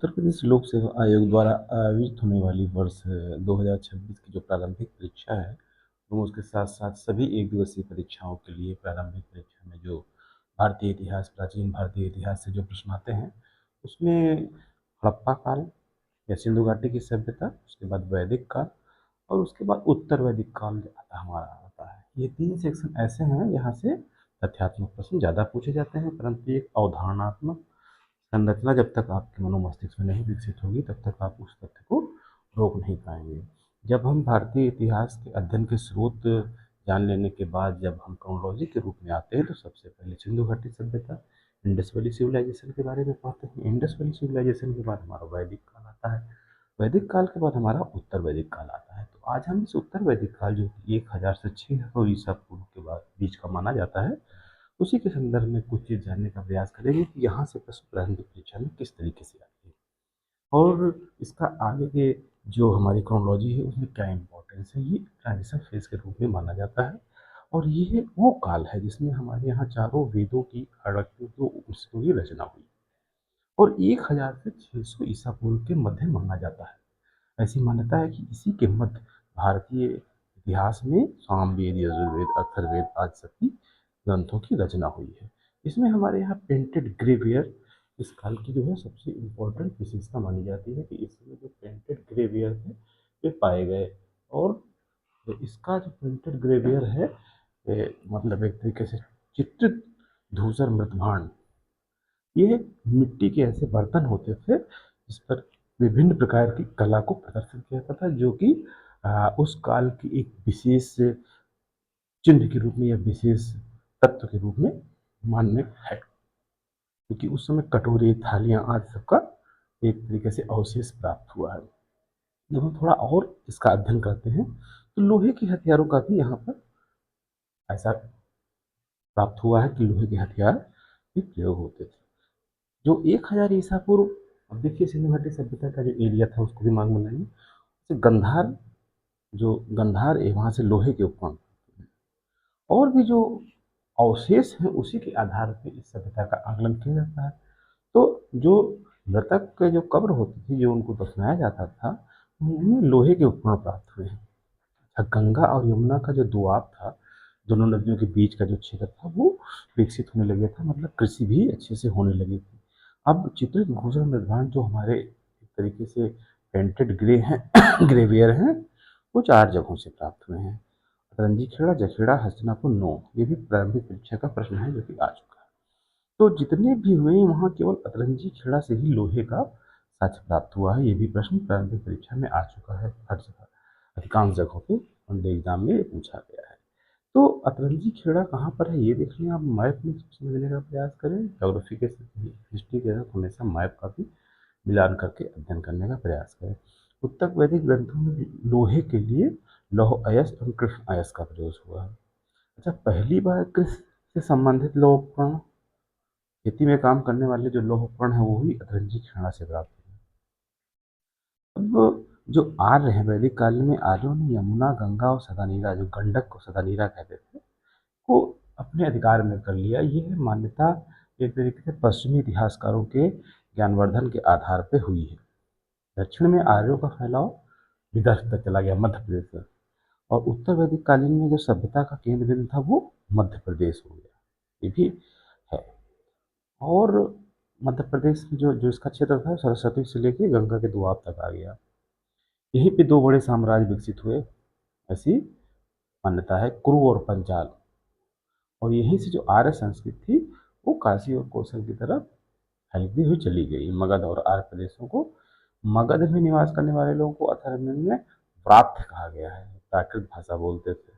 उत्तर प्रदेश लोक सेवा आयोग द्वारा आयोजित होने वाली वर्ष 2026 की जो प्रारंभिक परीक्षा है, एवं उसके साथ-साथ सभी एक दिवसीय परीक्षाओं के लिए प्रारंभिक परीक्षा में जो भारतीय इतिहास, प्राचीन भारतीय इतिहास से जो प्रश्न आते हैं, उसमें हड़प्पा काल या सिंधु घाटी की सभ्यता, उसके बाद वैदिक काल और उसके बाद उत्तर वैदिक काल हमारा आता है। ये 3 सेक्शन ऐसे हैं जहाँ से तथ्यात्मक प्रश्न ज़्यादा पूछे जाते हैं, परंतु एक अवधारणात्मक संरचना जब तक आपके मनोमस्तिष्क में नहीं विकसित होगी तब तक आप उस तथ्य को रोक नहीं पाएंगे। जब हम भारतीय इतिहास के अध्ययन के स्रोत जान लेने के बाद जब हम क्रोनोलॉजी के रूप में आते हैं तो सबसे पहले सिंधु घाटी सभ्यता, इंडस वैली सिविलाइजेशन के बारे में पढ़ते हैं। इंडस वैली सिविलाइजेशन के बाद हमारा वैदिक काल आता है। वैदिक काल के बाद हमारा उत्तर वैदिक काल आता है। तो आज हम इस उत्तर वैदिक काल जो कि 1000 से 600 ईसा पूर्व के बाद बीच का माना जाता है, उसी के संदर्भ में कुछ चीज़ जानने का प्रयास करेंगे कि यहाँ से प्रश्न प्रारंभिक परीक्षा में किस तरीके से आती है और इसका आगे के जो हमारी क्रोनोलॉजी है उसमें क्या इम्पोर्टेंस है। ये ट्रांजिशन फेज के रूप में माना जाता है और ये वो काल है जिसमें हमारे यहाँ चारों वेदों की अड़तीसों उपनिषदों की रचना हुई और 1000 से 600 ईसा पूर्व के मध्य माना जाता है। ऐसी मान्यता है कि इसी के मध्य भारतीय इतिहास में सामवेद, यजुर्वेद, अथर्ववेद आदि सभी ग्रंथों की रचना हुई है। इसमें हमारे यहाँ पेंटेड ग्रेवियर इस काल की जो है सबसे इम्पोर्टेंट विशेषता मानी जाती है कि इसमें जो पेंटेड ग्रेवियर है वे पाए गए और तो इसका जो प्रिंटेड ग्रेवियर है मतलब एक तरीके से चित्रित धूसर मृतभांड, ये मिट्टी के ऐसे बर्तन होते थे जिस पर विभिन्न प्रकार की कला को प्रदर्शित किया जाता था, जो कि उस काल की एक विशेष चिन्ह के रूप में या विशेष तत्व के रूप में मान्य है, क्योंकि उस समय कटोरी, थालियाँ आदि सबका एक तरीके से अवशेष प्राप्त हुआ है। जब हम थोड़ा और इसका अध्ययन करते हैं तो लोहे के हथियारों का भी यहाँ पर ऐसा प्राप्त हुआ है कि लोहे के हथियार भी प्रयोग होते थे। जो 1000 ईसा पूर्व, अब देखिए सिंधु घाटी सभ्यता का जो एरिया था उसको दिमाग में लाइए। तो गंधार, जो गंधार है वहाँ से लोहे के उपकरण और भी जो अवशेष हैं उसी के आधार पर इस सभ्यता का आकलन किया जाता है। तो जो मृतक के जो कब्र होती थी, जो उनको दफनाया जाता था, उनमें लोहे के उपकरण प्राप्त हुए हैं। गंगा और यमुना का जो दोआब था, दोनों नदियों के बीच का जो क्षेत्र था वो विकसित होने लगे था, मतलब कृषि भी अच्छे से होने लगी थी। अब चित्रित भूषण मृदभांड जो हमारे एक तरीके से पेंटेड ग्रे हैं ग्रेवियर हैं, वो 4 जगहों से प्राप्त हुए हैं। अतरंजी खेड़ा, जखेड़ा, हस्तिनापुर, नौ, ये भी प्रारंभिक परीक्षा का प्रश्न है जो कि आ चुका है। तो जितने भी हुए वहाँ केवल अतरंजी खेड़ा से ही लोहे का साक्ष्य प्राप्त हुआ है। ये भी प्रश्न प्रारंभिक परीक्षा में आ चुका है, हर जगह अधिकांश जगहों पे वनडे एग्जाम में पूछा गया है। तो अतरंजी खेड़ा कहाँ पर है ये देख लें, आप मैप में समझने का प्रयास करें। ज्योग्राफी के हिस्ट्री के साथ हमेशा मैप का भी मिलान करके अध्ययन करने का प्रयास करें। उत्तर वैदिक ग्रंथों में लोहे के लिए लौह अयस्क और कृष्ण अयस्क का प्रयोग हुआ है। अच्छा, पहली बार कृषि से संबंधित लौह उपकरण, खेती में काम करने वाले जो लौह उपकरण है वो भी अतरंजी खेड़ा से प्राप्त हुए। अब जो आर्य हैं, वैदिक काल में आर्यों ने यमुना, गंगा और सदानीरा, जो गंडक को सदानीरा कहते थे, को अपने अधिकार में कर लिया। यह मान्यता एक तरीके से पश्चिमी इतिहासकारों के ज्ञानवर्धन के आधार पर हुई है। दक्षिण में आर्यों का फैलाव विदर्भ तक चला गया, मध्य प्रदेश तक, और उत्तर वैदिक कालीन में जो सभ्यता का केंद्र बिंदु था वो मध्य प्रदेश हो गया, ये भी है। और मध्य प्रदेश में जो जो इसका क्षेत्र था सरस्वती से लेके गंगा के दोआब तक आ गया। यहीं पे 2 बड़े साम्राज्य विकसित हुए, ऐसी मान्यता है, कुरु और पंचाल। और यहीं से जो आर्य संस्कृति थी वो काशी और कौशल की तरफ फैलती हुई चली गई। मगध और आर्य प्रदेशों को, मगध में निवास करने वाले लोगों को अथर्ववेद में व्रात्य कहा गया है, प्राकृत भाषा बोलते थे।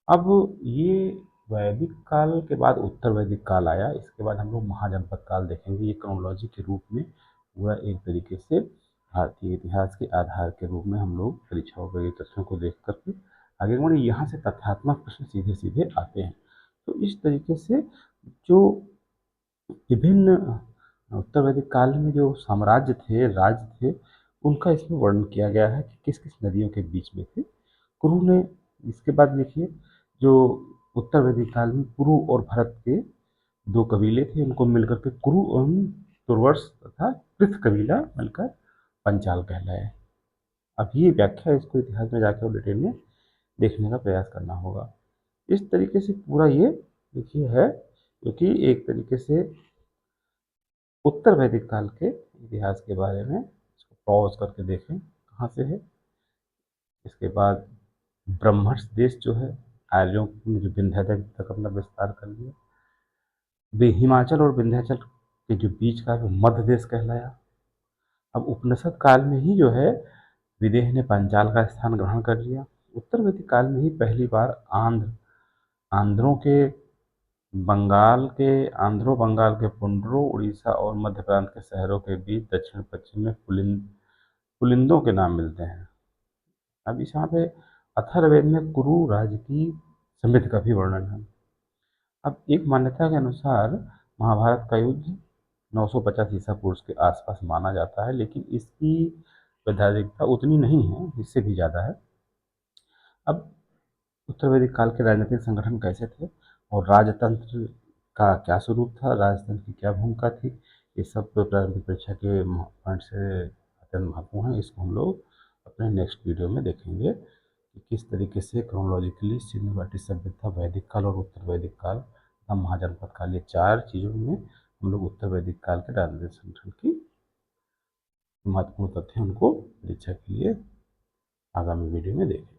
अब ये वैदिक काल के बाद उत्तर वैदिक काल आया, इसके बाद हम लोग महाजनपद काल देखेंगे। ये क्रोनोलॉजी के रूप में पूरा एक तरीके से भारतीय इतिहास के आधार के रूप में हम लोग परीक्षाओं के तथ्यों को देख करके आगे बढ़े। यहाँ से तथ्यात्मक प्रश्न सीधे सीधे आते हैं। तो इस तरीके से जो विभिन्न उत्तर वैदिक काल में जो साम्राज्य थे, राज्य थे, उनका इसमें वर्णन किया गया है कि किस किस नदियों के बीच में थे। कुरु ने, इसके बाद देखिए, जो उत्तर वैदिक काल में कुरु और भरत के 2 कबीले थे, उनको मिलकर के कुरु एवं तुर्वस तथा पृथ कबीला मिलकर पंचाल कहलाए। अब ये व्याख्या इसको इतिहास में जाकर डिटेल में देखने का प्रयास करना होगा। इस तरीके से पूरा ये देखिए है, क्योंकि एक तरीके से उत्तर वैदिक काल के इतिहास के बारे में इसको पॉज करके देखें कहाँ से है। इसके बाद ब्रह्मर्ष देश जो है, आर्यों ने जो विंध्याचल तक अपना विस्तार कर लिया, हिमाचल और विंध्याचल के जो बीच का वो मध्य देश कहलाया। अब उपनिषद काल में ही जो है विदेह ने पांचाल का स्थान ग्रहण कर लिया। उत्तर वैदिक काल में ही पहली बार आंध्रों के बंगाल के पुंड्रों, उड़ीसा और मध्य प्रांत के शहरों के बीच दक्षिण पश्चिम में पुलिंदों के नाम मिलते हैं। अब इस यहाँ पे अथर्ववेद में कुरु राज्य की समृद्धि का भी वर्णन है। अब एक मान्यता के अनुसार महाभारत का युद्ध 950 ईसा पूर्व के आसपास माना जाता है, लेकिन इसकी वैधानिकता उतनी नहीं है, इससे भी ज़्यादा है। अब उत्तर वैदिक काल के राजनीतिक संगठन कैसे थे और राजतंत्र का क्या स्वरूप था, राजतंत्र की क्या भूमिका थी, ये सब प्रारंभिक परीक्षा के पॉइंट से अत्यंत महत्वपूर्ण है। इसको हम लोग अपने नेक्स्ट वीडियो में देखेंगे कि किस तरीके से क्रोनोलॉजिकली सिंधु घाटी सभ्यता, वैदिक काल और उत्तर वैदिक काल तथा महाजनपद काल, ये चार चीज़ों में हम लोग उत्तर वैदिक काल के राजनीतिक संगठन की महत्वपूर्ण तथ्य उनको परीक्षा के लिए आगामी वीडियो में देखेंगे।